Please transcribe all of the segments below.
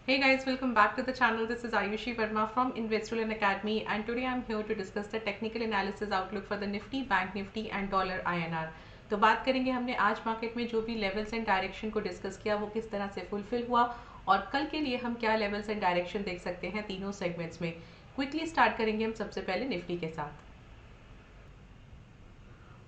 Hey guys, welcome back to the channel. This is Ayushi Verma from Investoland Academy, and today I'm here to discuss the technical analysis outlook for the Nifty, Bank Nifty and Dollar INR. तो बात करेंगे हमने आज market में जो भी levels and direction को discuss किया वो किस तरह से फुलफिल हुआ और कल के लिए हम क्या लेवल्स एंड डायरेक्शन देख सकते हैं तीनों सेगमेंट्स में। क्विकली स्टार्ट करेंगे हम सबसे पहले निफ्टी के साथ।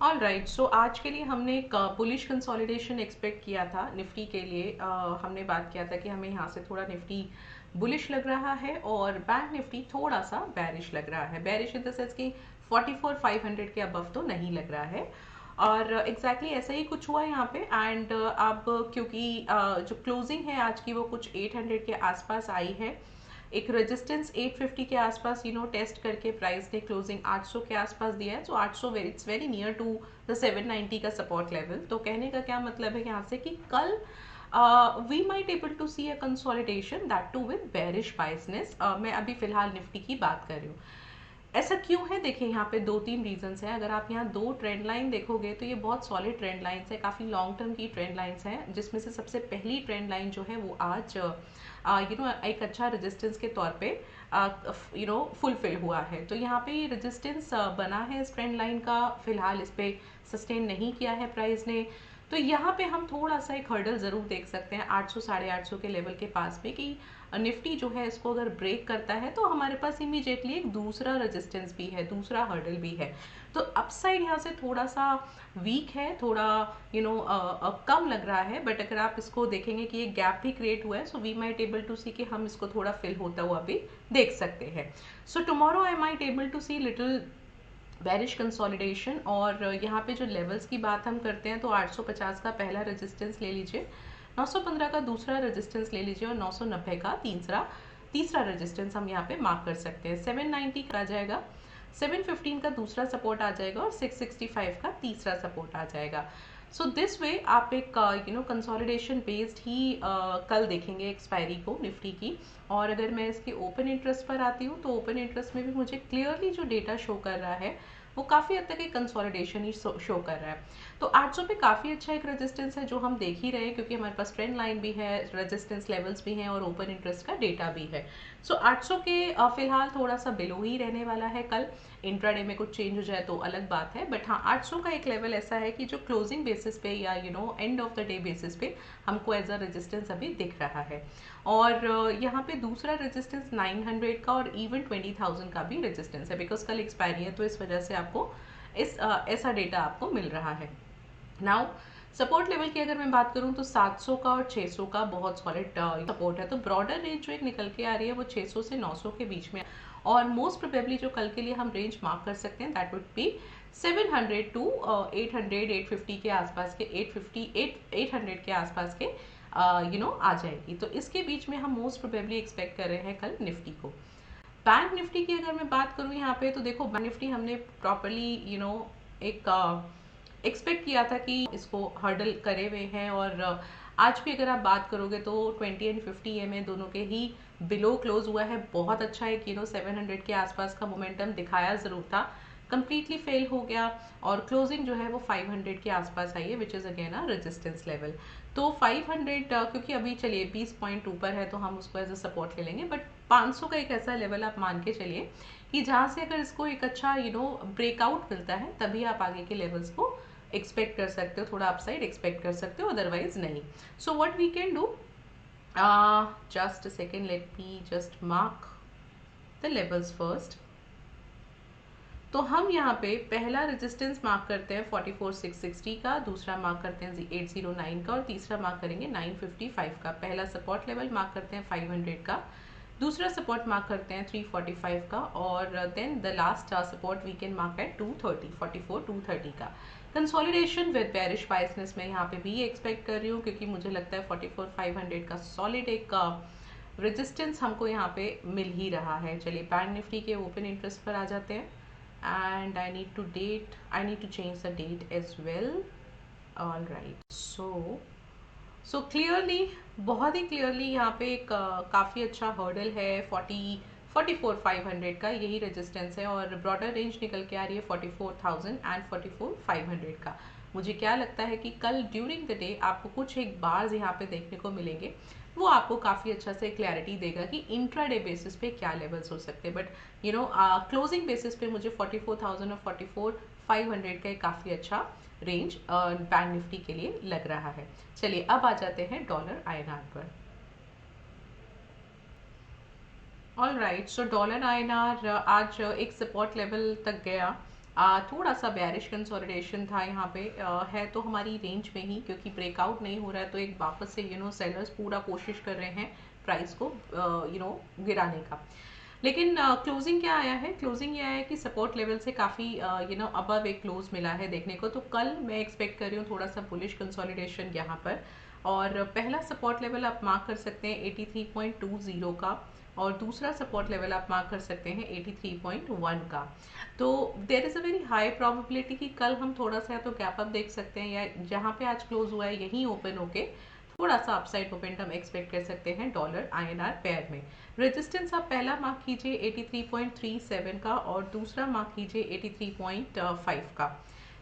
ऑल राइट, सो आज के लिए हमने एक बुलिश कंसोलिडेशन एक्सपेक्ट किया था निफ्टी के लिए। हमने बात किया था कि हमें यहाँ से थोड़ा निफ्टी बुलिश लग रहा है और बैंक निफ्टी थोड़ा सा बैरिश लग रहा है। बैरिश इन द सेंस कि 44,500 के अबव तो नहीं लग रहा है और एग्जैक्टली ऐसा ही कुछ हुआ यहाँ पे। एंड अब क्योंकि जो क्लोजिंग है आज की वो कुछ 800 के आसपास आई है, एक रेजिस्टेंस 850 के आसपास टेस्ट करके प्राइस ने क्लोजिंग 800 के आसपास दिया है। So 800 it's very near to the 790 का सपोर्ट लेवल। तो कहने का क्या मतलब है यहाँ से कि कल we might able to see a consolidation that to with bearish biasness. मैं अभी फिलहाल निफ्टी की बात कर रही हूँ। ऐसा क्यों है, देखिए यहाँ पे दो तीन रीजंस हैं। अगर आप यहाँ दो ट्रेंड लाइन देखोगे तो ये बहुत सॉलिड ट्रेंड लाइंस है, काफ़ी लॉन्ग टर्म की ट्रेंड लाइंस हैं, जिसमें से सबसे पहली ट्रेंड लाइन जो है वो आज एक अच्छा रेजिस्टेंस के तौर पे फुलफिल हुआ है। तो यहाँ पे ये रेजिस्टेंस बना है इस ट्रेंड लाइन का, फिलहाल इस पे सस्टेन नहीं किया है प्राइस ने। तो यहाँ पे हम थोड़ा सा एक हर्डल ज़रूर देख सकते हैं 800 850 के लेवल के पास में कि निफ्टी जो है इसको अगर ब्रेक करता है तो हमारे पास इमीडिएटली एक दूसरा रेजिस्टेंस भी है, दूसरा हर्डल भी है। तो अपसाइड यहाँ से थोड़ा सा वीक है, थोड़ा कम लग रहा है। बट अगर आप इसको देखेंगे कि एक गैप भी क्रिएट हुआ है, so we might able to see कि हम इसको थोड़ा फिल होता हुआ भी देख सकते हैं। So tomorrow I might able to see little bearish consolidation. और यहाँ पे जो लेवल्स की बात हम करते हैं तो 850 का पहला रेजिस्टेंस ले लीजिए, 915 का दूसरा रेजिस्टेंस ले लीजिए और 990 का तीसरा रेजिस्टेंस हम यहाँ पे मार्क कर सकते हैं। 790 का आ जाएगा, 715 का दूसरा सपोर्ट आ जाएगा और 665 का तीसरा सपोर्ट आ जाएगा। सो दिस वे आप एक कंसोलिडेशन बेस्ड ही कल देखेंगे एक्सपायरी को निफ्टी की। और अगर मैं इसके ओपन इंटरेस्ट पर आती हूँ तो ओपन इंटरेस्ट में भी मुझे क्लियरली जो डेटा शो कर रहा है वो काफ़ी हद तक एक कंसोलिडेशन ही शो कर रहा है। तो 800 पे काफ़ी अच्छा एक रेजिस्टेंस है जो हम देख ही रहे हैं, क्योंकि हमारे पास ट्रेंड लाइन भी है, रेजिस्टेंस लेवल्स भी हैं और ओपन इंटरेस्ट का डेटा भी है। सो 800 के फिलहाल थोड़ा सा बिलो ही रहने वाला है। कल इंट्राडे में कुछ चेंज हो जाए तो अलग बात है, बट हाँ 800 का एक लेवल ऐसा है कि जो क्लोजिंग बेसिस पे या end of the day basis पे हमको एज अ रेजिस्टेंस अभी दिख रहा है। और यहाँ पे दूसरा रेजिस्टेंस 900 का और इवन 20,000 का भी रेजिस्टेंस है, बिकॉज कल एक्सपायरी है तो इस वजह से आपको ऐसा डेटा आपको मिल रहा है। नाउ सपोर्ट लेवल की अगर मैं बात करूं तो 700 का और 600 का बहुत सॉलिड सपोर्ट है। तो ब्रॉडर रेंज जो एक निकल के आ रही है वो 600 से 900 के बीच में, और मोस्ट प्रोबेबली जो कल के लिए हम रेंज मार्क कर सकते हैं दैट वुड बी 700 टू 800 850 के आसपास के 800 के आसपास के आ जाएगी। तो इसके बीच में हम मोस्ट प्रोबेबली एक्सपेक्ट कर रहे हैं कल निफ्टी को। बैंक निफ्टी की अगर मैं बात करूँ यहाँ पे तो देखो बैंक निफ्टी हमने प्रॉपरली एक एक्सपेक्ट किया था कि इसको हर्डल करे हुए हैं। और आज भी अगर आप बात करोगे तो 20 एंड 50 EMA दोनों के ही बिलो क्लोज हुआ है। बहुत अच्छा एक 700 के आसपास का मोमेंटम दिखाया ज़रूर था, कंप्लीटली फेल हो गया और क्लोजिंग जो है वो 500 के आसपास आई है, which is again a resistance level. तो 500 क्योंकि अभी चलिए 20 पॉइंट ऊपर है तो हम उसको एज अ सपोर्ट ले लेंगे, बट 500 का एक ऐसा लेवल आप मान के चलिए कि जहाँ से अगर इसको एक अच्छा ब्रेकआउट मिलता है तभी आप आगे के लेवल्स को एक्सपेक्ट कर सकते हो, थोड़ा अपसाइड एक्सपेक्ट कर सकते हो, अदरवाइज नहीं। So what we can do, just a second, let me just mark the levels first. तो हम यहाँ पे पहला रेजिस्टेंस मार्क करते हैं 44,660 का, दूसरा मार्क करते हैं 809 का और तीसरा मार्क करेंगे 955 का। पहला सपोर्ट लेवल मार्क करते हैं 500 का, दूसरा सपोर्ट मार्क करते हैं 345 का और then the last support we can mark at 230, 230 का। कंसोलिडेशन विद बेरिश बाइसनेस में यहाँ पे भी एक्सपेक्ट कर रही हूँ, क्योंकि मुझे लगता है 44,500 का सॉलिड एक रेजिस्टेंस हमको यहाँ पे मिल ही रहा है। चलिए बैंक निफ्टी के ओपन इंटरेस्ट पर आ जाते हैं and I need to change the date as well. All right, so clearly, बहुत ही क्लियरली यहाँ पे एक काफ़ी अच्छा हर्डल है 44,500 का, यही रेजिस्टेंस है और ब्रॉडर रेंज निकल के आ रही है 44,000 एंड 44,500 का। मुझे क्या लगता है कि कल ड्यूरिंग द डे आपको कुछ एक बार्स यहाँ पे देखने को मिलेंगे, वो आपको काफ़ी अच्छा से क्लैरिटी देगा कि इंट्राडे बेसिस पे क्या लेवल्स हो सकते हैं। बट क्लोजिंग बेसिस पे मुझे 44,000 और 44,500 का एक काफ़ी अच्छा रेंज बैंक निफ्टी के लिए लग रहा है। चलिए अब आ जाते हैं डॉलर आईएनआर पर। ऑल राइट, सो डॉलर आईएनआर आज एक सपोर्ट लेवल तक गया। थोड़ा सा बेरिश कंसोलिडेशन था यहाँ पे, है तो हमारी रेंज में ही, क्योंकि ब्रेकआउट नहीं हो रहा है तो एक वापस से सेलर्स पूरा कोशिश कर रहे हैं प्राइस को गिराने का। लेकिन क्लोजिंग क्या आया है, क्लोजिंग ये आया है कि सपोर्ट लेवल से काफ़ी अबव एक क्लोज मिला है देखने को। तो कल मैं एक्सपेक्ट कर रही हूँ थोड़ा सा बुलिश कंसोलिडेशन यहाँ पर। और पहला सपोर्ट लेवल आप मार्क कर सकते हैं 83.20 का, और दूसरा सपोर्ट लेवल आप मार्क कर सकते हैं 83.1 का। तो there is a very high probability कि कल हम थोड़ा सा या तो गैप अप देख सकते हैं, या जहाँ पे आज क्लोज हुआ है यहीं ओपन होके थोड़ा सा अपसाइड मोमेंटम एक्सपेक्ट कर सकते हैं डॉलर आईएनआर पेयर में। रेजिस्टेंस आप पहला मार्क कीजिए 83.37 का, और दूसरा मार्क कीजिए 83.5 का।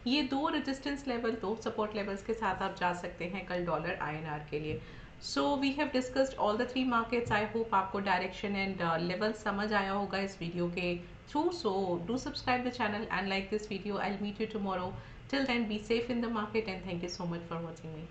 ये दो रेजिस्टेंस लेवल, दो सपोर्ट लेवल्स के साथ आप जा सकते हैं कल डॉलर आईएनआर के लिए। So we have discussed all the 3 markets. I hope आपको डायरेक्शन एंड लेवल समझ आया होगा इस वीडियो के through. So do subscribe the channel and like this video. I will meet you tomorrow. Till then, be safe in the market, and thank you so much for watching me.